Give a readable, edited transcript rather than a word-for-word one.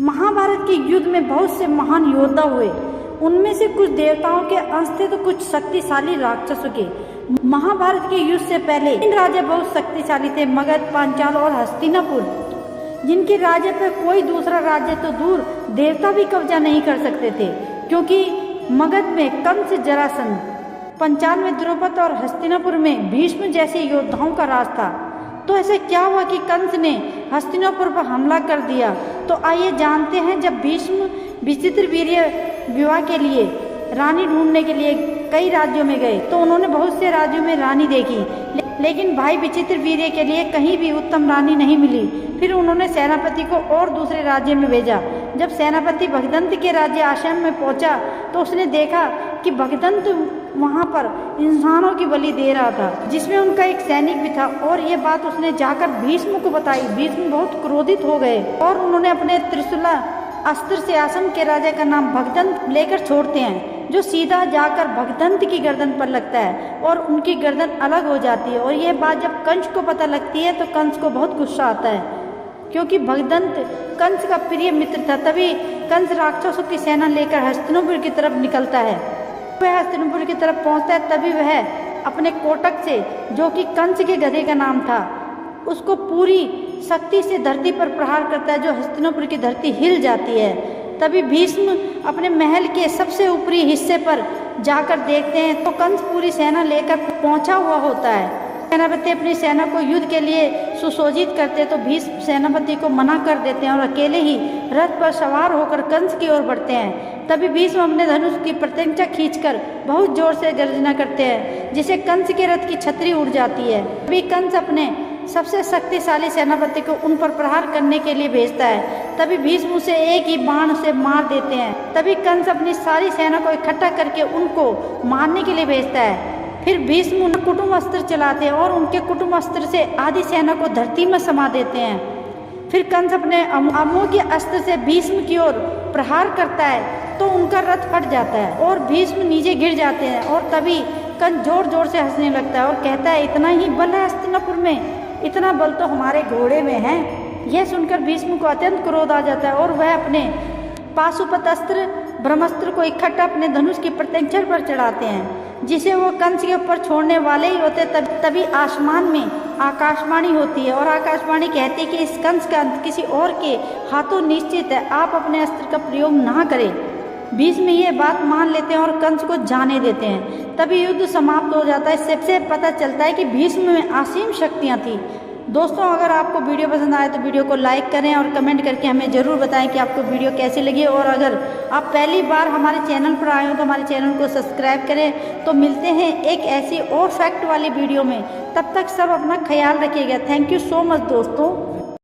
महाभारत के युद्ध में बहुत से महान योद्धा हुए। उनमें से कुछ देवताओं के अंश थे तो कुछ शक्तिशाली राक्षसों के। महाभारत के युद्ध से पहले इन राजा बहुत शक्तिशाली थे, मगध, पांचाल और हस्तिनापुर, जिनके राज्य पर कोई दूसरा राज्य तो दूर देवता भी कब्जा नहीं कर सकते थे, क्योंकि मगध में कंस, जरासंध, पंचाल में द्रौपद और हस्तिनापुर में भीष्म जैसे योद्धाओं का राज था। तो ऐसे क्या हुआ कि कंस ने हस्तिनापुर पर हमला कर दिया? तो आइए जानते हैं। जब भीष्म विचित्रवीर्य विवाह के लिए रानी ढूंढने के लिए कई राज्यों में गए तो उन्होंने बहुत से राज्यों में रानी देखी, लेकिन भाई विचित्रवीर्य के लिए कहीं भी उत्तम रानी नहीं मिली। फिर उन्होंने सेनापति को और दूसरे राज्य में भेजा। जब सेनापति भगदंत के राज्य आश्रम में पहुंचा तो उसने देखा कि भगदंत वहां पर इंसानों की बलि दे रहा था, जिसमें उनका एक सैनिक भी था, और ये बात उसने जाकर भीष्म को बताई। भीष्म बहुत क्रोधित हो गए और उन्होंने अपने त्रिशूला अस्त्र से असम के राजा का नाम भगदंत लेकर छोड़ते हैं, जो सीधा जाकर भगदंत की गर्दन पर लगता है और उनकी गर्दन अलग हो जाती है। और यह बात जब कंस को पता लगती है तो कंस को बहुत गुस्सा आता है, क्योंकि भगदंत कंस का प्रिय मित्र था। तभी कंस राक्षसों की सेना लेकर हस्तिनापुर की तरफ निकलता है। वह हस्तिनापुर की तरफ पहुंचता है, तभी वह अपने कोटक से, जो कि कंस के गधे का नाम था, उसको पूरी शक्ति से धरती पर प्रहार करता है, जो हस्तिनापुर की धरती हिल जाती है। तभी भीष्म अपने महल के सबसे ऊपरी हिस्से पर जाकर देखते हैं तो कंस पूरी सेना लेकर पहुंचा हुआ होता है। सेनापति अपनी सेना को युद्ध के लिए सुसज्जित करते तो भीष्म सेनापति को मना कर देते हैं और अकेले ही रथ पर सवार होकर कंस की ओर बढ़ते हैं। तभी भीष्म अपने धनुष की प्रत्यंचा खींचकर बहुत जोर से गर्जना करते हैं, जिससे कंस के रथ की छतरी उड़ जाती है। तभी कंस अपने सबसे शक्तिशाली सेनापति को उन पर प्रहार करने के लिए भेजता है। तभी भीष्म उसे एक ही बाण से मार देते हैं। तभी कंस अपनी सारी सेना को इकट्ठा करके उनको मारने के लिए भेजता है। फिर भीष्म उन कुटुम्ब अस्त्र चलाते हैं और उनके कुटुम्ब अस्त्र से आधी सेना को धरती में समा देते हैं। फिर कंस अपने अमोघ अस्त्र से भीष्म की ओर प्रहार करता है तो उनका रथ फट जाता है और भीष्म नीचे गिर जाते हैं। और तभी कंस जोर जोर से हंसने लगता है और कहता है, इतना ही बल है हस्तिनापुर में? इतना बल तो हमारे घोड़े में है। यह सुनकर भीष्म को अत्यंत क्रोध आ जाता है और वह अपने पाशुपत अस्त्र, ब्रह्मास्त्र को इकट्ठा अपने धनुष की प्रत्यंचा पर चढ़ाते हैं, जिसे वो कंस के ऊपर छोड़ने वाले ही होते। तभी आसमान में आकाशवाणी होती है और आकाशवाणी कहती है कि इस कंस का अंत किसी और के हाथों निश्चित है, आप अपने अस्त्र का प्रयोग ना करें। भीष्म ये बात मान लेते हैं और कंस को जाने देते हैं। तभी युद्ध समाप्त हो जाता है। इससे पता चलता है कि भीष्म में असीम शक्तियाँ थी। दोस्तों, अगर आपको वीडियो पसंद आए तो वीडियो को लाइक करें और कमेंट करके हमें ज़रूर बताएं कि आपको वीडियो कैसी लगी। और अगर आप पहली बार हमारे चैनल पर आए हो तो हमारे चैनल को सब्सक्राइब करें। तो मिलते हैं एक ऐसी और फैक्ट वाली वीडियो में। तब तक सब अपना ख्याल रखिएगा। थैंक यू सो मच दोस्तों।